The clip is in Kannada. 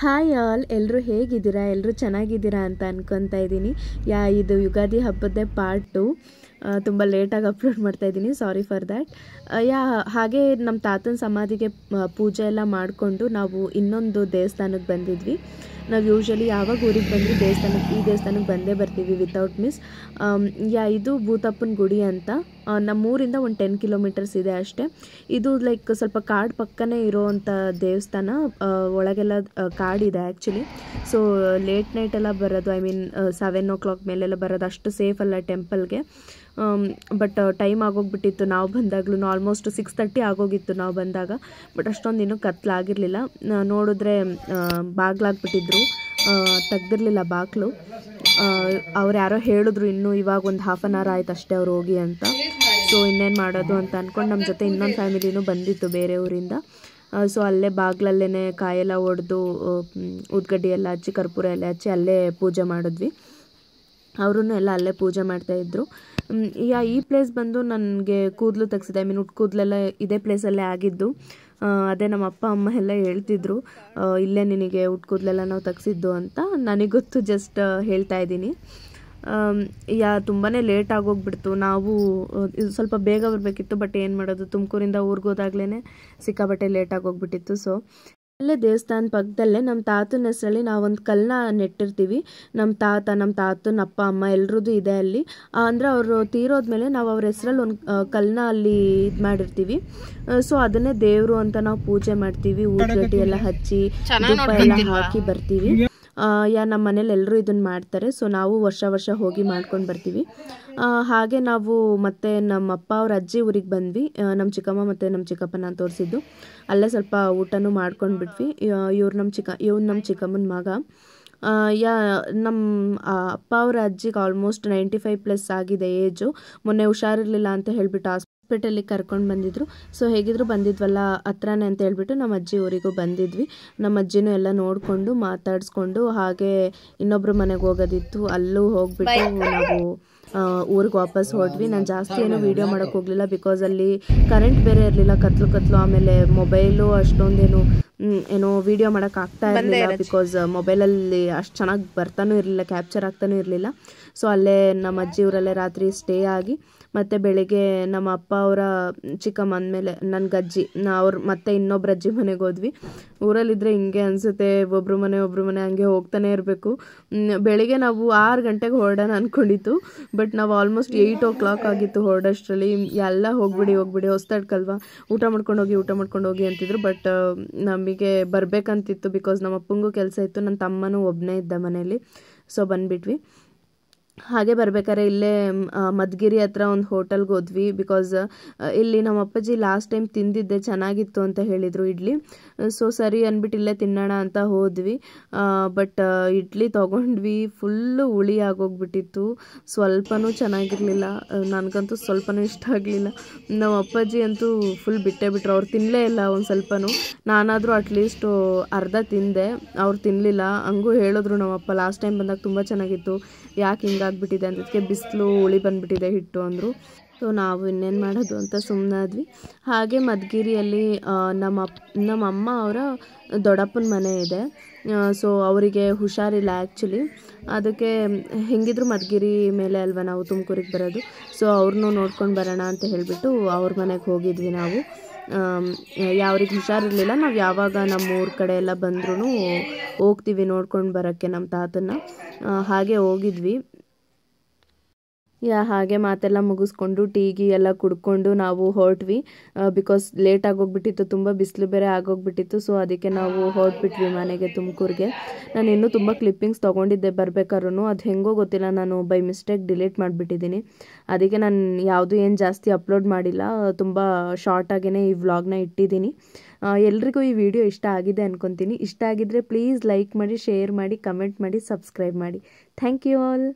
ಹಾಯ್ ಆಲ್, ಎಲ್ಲರೂ ಹೇಗಿದ್ದೀರಾ? ಎಲ್ಲರೂ ಚೆನ್ನಾಗಿದ್ದೀರಾ ಅಂತ ಅನ್ಕೊತಾ ಇದ್ದೀನಿ. ಇದು ಯುಗಾದಿ ಹಬ್ಬದ ಪಾರ್ಟ್ 2. ತುಂಬ ಲೇಟಾಗಿ ಅಪ್ಲೋಡ್ ಮಾಡ್ತಾ ಇದ್ದೀನಿ, ಸಾರಿ ಫಾರ್ ದ್ಯಾಟ್. ಹಾಗೆ ನಮ್ಮ ತಾತನ ಸಮಾಧಿಗೆ ಪೂಜೆ ಎಲ್ಲ ಮಾಡಿಕೊಂಡು ನಾವು ಇನ್ನೊಂದು ದೇವಸ್ಥಾನಕ್ಕೆ ಬಂದಿದ್ವಿ. ನಾವು ಯೂಶ್ವಲಿ ಯಾವಾಗ ಊರಿಗೆ ಬಂದರೂ ಈ ದೇವಸ್ಥಾನಕ್ಕೆ ಬಂದೇ ಬರ್ತೀವಿ ವಿತೌಟ್ ಮಿಸ್. ಇದು ಭೂತಪ್ಪನ ಗುಡಿ ಅಂತ ನಮ್ಮೂರಿಂದ ಒಂದು 10 ಕಿಲೋಮೀಟರ್ಸ್ ಇದೆ ಅಷ್ಟೇ. ಇದು ಲೈಕ್ ಸ್ವಲ್ಪ ಕಾಡು ಪಕ್ಕನೇ ಇರೋವಂಥ ದೇವಸ್ಥಾನ. ಒಳಗೆಲ್ಲ ಕಾಡಿದೆ ಆ್ಯಕ್ಚುಲಿ. ಸೊ ಲೇಟ್ ನೈಟ್ ಎಲ್ಲ ಬರೋದು, 7 o'clock ಮೇಲೆಲ್ಲ ಬರೋದು ಅಷ್ಟು ಸೇಫ್ ಅಲ್ಲ ಟೆಂಪಲ್ಗೆ. ಬಟ್ ಟೈಮ್ ಆಗೋಗ್ಬಿಟ್ಟಿತ್ತು ನಾವು ಬಂದಾಗ್ಲೂ. ಆಲ್ಮೋಸ್ಟ್ 6:30 ಆಗೋಗಿತ್ತು ನಾವು ಬಂದಾಗ. ಬಟ್ ಅಷ್ಟೊಂದು ಇನ್ನೂ ಕತ್ಲಾಗಿರಲಿಲ್ಲ. ನೋಡಿದ್ರೆ ಬಾಗ್ಲಾಗ್ಬಿಟ್ಟಿದ್ರು, ತೆಗ್ದಿರಲಿಲ್ಲ ಬಾಗಿಲು. ಅವ್ರು ಯಾರೋ ಹೇಳಿದ್ರು ಇನ್ನೂ ಇವಾಗ ಒಂದು 1/2 hour ಆಯ್ತು ಅಷ್ಟೇ ಅವ್ರು ಹೋಗಿ ಅಂತ. ಸೊ ಇನ್ನೇನು ಮಾಡೋದು ಅಂತ ಅಂದ್ಕೊಂಡು ನಮ್ಮ ಜೊತೆ ಇನ್ನೊಂದು ಫ್ಯಾಮಿಲಿನೂ ಬಂದಿತ್ತು ಬೇರೆ ಊರಿಂದ. ಸೊ ಅಲ್ಲೇ ಬಾಗ್ಲಲ್ಲೇ ಕಾಯೆಲ್ಲ ಒಡೆದು ಉದ್ಗಡ್ಡಿ ಎಲ್ಲ ಹಚ್ಚಿ ಕರ್ಪೂರ ಎಲ್ಲ ಹಚ್ಚಿ ಅಲ್ಲೇ ಪೂಜೆ ಮಾಡಿದ್ವಿ. ಅವ್ರೂ ಎಲ್ಲ ಅಲ್ಲೇ ಪೂಜೆ ಮಾಡ್ತಾಯಿದ್ರು. ಈ ಪ್ಲೇಸ್ ಬಂದು ನನಗೆ ಕೂದಲು ತೆಗ್ಸಿದೆ. ಉಟ್ ಕೂದಲೆಲ್ಲ ಇದೇ ಪ್ಲೇಸಲ್ಲೇ ಆಗಿದ್ದು. ಅದೇ ನಮ್ಮ ಅಪ್ಪ ಅಮ್ಮ ಎಲ್ಲ ಹೇಳ್ತಿದ್ರು, ಇಲ್ಲೇ ನಿನಗೆ ಉಟ್ ಕೂದಲೆಲ್ಲ ನಾವು ತೆಗ್ಸಿದ್ದು ಅಂತ. ನನಗೊತ್ತು, ಜಸ್ಟ್ ಹೇಳ್ತಾ ಇದ್ದೀನಿ. ತುಂಬಾ ಲೇಟ್ ಆಗೋಗ್ಬಿಡ್ತು. ನಾವು ಸ್ವಲ್ಪ ಬೇಗ ಬರಬೇಕಿತ್ತು, ಬಟ್ ಏನು ಮಾಡೋದು, ತುಮಕೂರಿಂದ ಊರಿಗೆ ಹೋದಾಗ್ಲೇ ಸಿಕ್ಕಾಬಟ್ಟೆ ಲೇಟ್ ಆಗೋಗ್ಬಿಟ್ಟಿತ್ತು. ಸೊ ಅಲ್ಲೇ ದೇವಸ್ಥಾನ ಪಕ್ಕದಲ್ಲೇ ನಮ್ಮ ತಾತನ ಹೆಸರಲ್ಲಿ ನಾವೊಂದು ಕಲ್ಲನ್ನ ನೆಟ್ಟಿರ್ತೀವಿ. ನಮ್ಮ ತಾತನ ಅಪ್ಪ ಅಮ್ಮ ಎಲ್ರದ್ದು ಇದೆ ಅಲ್ಲಿ. ಅಂದರೆ ಅವರು ತೀರೋದ್ಮೇಲೆ ನಾವು ಅವ್ರ ಹೆಸರಲ್ಲಿ ಒಂದು ಕಲ್ಲನ್ನ ಅಲ್ಲಿ ಇದು ಮಾಡಿರ್ತೀವಿ. ಸೊ ಅದನ್ನೇ ದೇವರು ಅಂತ ನಾವು ಪೂಜೆ ಮಾಡ್ತೀವಿ. ಊದ್ಗಡ್ಡಿ ಎಲ್ಲ ಹಚ್ಚಿ ತುಪ್ಪ ಎಲ್ಲ ಹಾಕಿ ಬರ್ತೀವಿ. ನಮ್ಮ ಮನೇಲಿ ಎಲ್ಲರೂ ಇದನ್ನು ಮಾಡ್ತಾರೆ. ಸೊ ನಾವು ವರ್ಷ ಹೋಗಿ ಮಾಡ್ಕೊಂಡು ಬರ್ತೀವಿ. ಹಾಗೆ ನಾವು ಮತ್ತೆ ನಮ್ಮ ಅಪ್ಪ ಅವ್ರ ಅಜ್ಜಿ ಊರಿಗೆ ಬಂದ್ವಿ. ನಮ್ಮ ಚಿಕ್ಕಮ್ಮ ಮತ್ತು ನಮ್ಮ ಚಿಕ್ಕಪ್ಪನ ತೋರಿಸಿದ್ದು. ಅಲ್ಲೇ ಸ್ವಲ್ಪ ಊಟನೂ ಮಾಡ್ಕೊಂಡು ಬಿಟ್ವಿ. ಇವ್ರು ನಮ್ಮ ಚಿಕ್ಕಮ್ಮನ ಮಗ. ನಮ್ಮ ಅಪ್ಪ ಅವ್ರ ಅಜ್ಜಿಗೆ ಆಲ್ಮೋಸ್ಟ್ 95+ ಆಗಿದೆ ಏಜು. ಮೊನ್ನೆ ಹುಷಾರಿರಲಿಲ್ಲ ಅಂತ ಹೇಳಿಬಿಟ್ಟು ಹಾಸ್ಪಿಟಲಿಗೆ ಕರ್ಕೊಂಡು ಬಂದಿದ್ರು. ಸೊ ಹೇಗಿದ್ರು ಬಂದಿದ್ವಲ್ಲ ಹತ್ರನೇ ಅಂತ ಹೇಳ್ಬಿಟ್ಟು ನಮ್ಮ ಅಜ್ಜಿ ಊರಿಗೂ ಬಂದಿದ್ವಿ. ನಮ್ಮ ಅಜ್ಜಿನೂ ಎಲ್ಲ ನೋಡಿಕೊಂಡು ಮಾತಾಡಿಸ್ಕೊಂಡು ಹಾಗೆ ಇನ್ನೊಬ್ರು ಮನೆಗೆ ಹೋಗೋದಿತ್ತು, ಅಲ್ಲೂ ಹೋಗ್ಬಿಟ್ಟು ನಾವು ಊರಿಗೆ ವಾಪಸ್ ಹೊರಟ್ವಿ. ನಾನು ಜಾಸ್ತಿ ಏನೂ ವೀಡಿಯೋ ಮಾಡೋಕ್ಕೆ ಹೋಗಲಿಲ್ಲ, ಬಿಕಾಸ್ ಅಲ್ಲಿ ಕರೆಂಟ್ ಬೇರೆ ಇರಲಿಲ್ಲ, ಕತ್ಲು. ಆಮೇಲೆ ಮೊಬೈಲು ಅಷ್ಟೊಂದೇನು ವೀಡಿಯೋ ಮಾಡೋಕ್ಕೆ ಆಗ್ತಾ ಇರಲಿಲ್ಲ, ಬಿಕಾಸ್ ಮೊಬೈಲಲ್ಲಿ ಅಷ್ಟು ಚೆನ್ನಾಗಿ ಬರ್ತಾನೂ ಇರಲಿಲ್ಲ, ಕ್ಯಾಪ್ಚರ್ ಆಗ್ತಾನೂ ಇರಲಿಲ್ಲ. ಸೊ ಅಲ್ಲೇ ನಮ್ಮ ಅಜ್ಜಿ ಊರಲ್ಲೇ ರಾತ್ರಿ ಸ್ಟೇ ಆಗಿ ಮತ್ತು ಬೆಳಿಗ್ಗೆ ನಮ್ಮ ಅಪ್ಪ ಅವರ ಚಿಕ್ಕಮ್ಮ ಅಂದಮೇಲೆ ನನ್ನ ಅಜ್ಜಿ ಅವ್ರು ಮತ್ತೆ ಇನ್ನೊಬ್ರು ಅಜ್ಜಿ ಮನೆಗೆ ಹೋದ್ವಿ. ಊರಲ್ಲಿದ್ದರೆ ಹಿಂಗೆ ಅನಿಸುತ್ತೆ, ಒಬ್ಬರು ಮನೆ ಹಂಗೆ ಹೋಗ್ತಾನೆ ಇರಬೇಕು. ಬೆಳಿಗ್ಗೆ ನಾವು 6 ಗಂಟೆಗೆ ಹೊರಡೋಣ ಅಂದ್ಕೊಂಡಿತ್ತು, ಬಟ್ ನಾವು ಆಲ್ಮೋಸ್ಟ್ 8 o'clock ಆಗಿತ್ತು ಹೊರಡೋಷ್ಟರಲ್ಲಿ. ಎಲ್ಲ ಹೋಗ್ಬಿಡಿ ಹೊಸ್ತಡ್ಕಲ್ವಾ, ಊಟ ಮಾಡ್ಕೊಂಡು ಹೋಗಿ ಅಂತಿದ್ರು. ಬಟ್ ನಮಗೆ ಬರಬೇಕಂತಿತ್ತು, ಬಿಕಾಸ್ ನಮ್ಮ ಅಪ್ಪಂಗೂ ಕೆಲಸ ಇತ್ತು, ನನ್ನ ತಮ್ಮನೂ ಒಬ್ಬನೇ ಇದ್ದ ಮನೇಲಿ. ಸೊ ಬಂದುಬಿಟ್ವಿ. ಹಾಗೆ ಬರ್ಬೇಕಾದ್ರೆ ಇಲ್ಲೇ ಮಧುಗಿರಿ ಹತ್ರ ಒಂದು ಹೋಟೆಲ್ಗೆ ಹೋದ್ವಿ, ಬಿಕಾಸ್ ಇಲ್ಲಿ ನಮ್ಮ ಅಪ್ಪಾಜಿ ಲಾಸ್ಟ್ ಟೈಮ್ ತಿಂದಿದ್ದೆ ಚೆನ್ನಾಗಿತ್ತು ಅಂತ ಹೇಳಿದರು ಇಡ್ಲಿ. ಸೊ ಸರಿ ಅಂದ್ಬಿಟ್ಟು ಇಲ್ಲೇ ತಿನ್ನೋಣ ಅಂತ ಹೋದ್ವಿ. ಬಟ್ ಇಡ್ಲಿ ತೊಗೊಂಡ್ವಿ, ಫುಲ್ಲು ಹುಳಿ ಆಗೋಗ್ಬಿಟ್ಟಿತ್ತು, ಸ್ವಲ್ಪನೂ ಚೆನ್ನಾಗಿರಲಿಲ್ಲ. ನನಗಂತೂ ಸ್ವಲ್ಪನೂ ಇಷ್ಟ ಆಗಲಿಲ್ಲ. ನಮ್ಮ ಅಪ್ಪಾಜಿ ಅಂತೂ ಫುಲ್ ಬಿಟ್ಟರು, ಅವ್ರು ತಿನ್ನಲೇ ಇಲ್ಲ ಒಂದು ಸ್ವಲ್ಪನೂ. ನಾನಾದರೂ ಅಟ್ಲೀಸ್ಟು ಅರ್ಧ ತಿಂದೆ, ಅವ್ರು ತಿನ್ನಲಿಲ್ಲ. ಹಂಗೂ ಹೇಳಿದ್ರು ನಮ್ಮಪ್ಪ, ಲಾಸ್ಟ್ ಟೈಮ್ ಬಂದಾಗ ತುಂಬ ಚೆನ್ನಾಗಿತ್ತು, ಯಾಕೆ ಹಿಂಗಾಗ್ಬಿಟ್ಟಿದೆ ಅಂತದಕ್ಕೆ ಬಿಸಿಲು ಹುಳಿ ಬಂದುಬಿಟ್ಟಿದೆ ಹಿಟ್ಟು ಅಂದರು. ಸೊ ನಾವು ಇನ್ನೇನು ಮಾಡೋದು ಅಂತ ಸುಮ್ಮನಾದ್ವಿ. ಹಾಗೆ ಮಧುಗಿರಿಯಲ್ಲಿ ನಮ್ಮ ಅಮ್ಮ ಅವರ ದೊಡ್ಡಪ್ಪನ ಮನೆ ಇದೆ. ಸೊ ಅವರಿಗೆ ಹುಷಾರಿಲ್ಲ ಆ್ಯಕ್ಚುಲಿ, ಅದಕ್ಕೆ ಹೆಂಗಿದ್ರು ಮಧುಗಿರಿ ಮೇಲೆ ಅಲ್ವಾ ನಾವು ತುಮಕೂರಿಗೆ ಬರೋದು. ಸೊ ಅವ್ರನ್ನೂ ನೋಡ್ಕೊಂಡು ಬರೋಣ ಅಂತ ಹೇಳಿಬಿಟ್ಟು ಅವ್ರ ಮನೆಗೆ ಹೋಗಿದ್ವಿ ನಾವು. ಯಾವ್ರಿಗೆ ಹುಷಾರಿರಲಿಲ್ಲ, ನಾವು ಯಾವಾಗ ನಮ್ಮ ಊರ ಕಡೆ ಎಲ್ಲ ಬಂದ್ರೂ ಹೋಗ್ತೀವಿ ನೋಡ್ಕೊಂಡು ಬರೋಕ್ಕೆ ನಮ್ಮ ತಾತನ್ನ. ಹಾಗೆ ಹೋಗಿದ್ವಿ. ಹಾಗೆ ಮಾತೆಲ್ಲ ಮುಗಿಸ್ಕೊಂಡು ಟೀಗಿ ಎಲ್ಲ ಕುಡ್ಕೊಂಡು ನಾವು ಹೊರಟ್ವಿ, ಬಿಕಾಸ್ ಲೇಟ್ ಆಗೋಗ್ಬಿಟ್ಟಿತ್ತು, ತುಂಬ ಬಿಸಿಲು ಬೇರೆ ಆಗೋಗ್ಬಿಟ್ಟಿತ್ತು. ಸೊ ಅದಕ್ಕೆ ನಾವು ಹೊರಟ್ಬಿಟ್ವಿ ಮನೆಗೆ, ತುಮಕೂರಿಗೆ. ನಾನು ಇನ್ನೂ ತುಂಬ ಕ್ಲಿಪ್ಪಿಂಗ್ಸ್ ತೊಗೊಂಡಿದ್ದೆ ಬರಬೇಕಾದ್ರೂ, ಅದು ಹೆಂಗೋ ಗೊತ್ತಿಲ್ಲ, ನಾನು ಬೈ ಮಿಸ್ಟೇಕ್ ಡಿಲೀಟ್ ಮಾಡಿಬಿಟ್ಟಿದ್ದೀನಿ. ಅದಕ್ಕೆ ನಾನು ಯಾವುದು ಏನು ಜಾಸ್ತಿ ಅಪ್ಲೋಡ್ ಮಾಡಿಲ್ಲ, ತುಂಬ ಶಾರ್ಟಾಗೇ ಈ ವ್ಲಾಗ್ನ ಇಟ್ಟಿದ್ದೀನಿ. ಎಲ್ರಿಗೂ ಈ ವಿಡಿಯೋ ಇಷ್ಟ ಆಗಿದೆ ಅಂದ್ಕೊತೀನಿ. ಇಷ್ಟ ಆಗಿದ್ದರೆ ಪ್ಲೀಸ್ ಲೈಕ್ ಮಾಡಿ, ಶೇರ್ ಮಾಡಿ, ಕಮೆಂಟ್ ಮಾಡಿ, ಸಬ್ಸ್ಕ್ರೈಬ್ ಮಾಡಿ. Thank you all.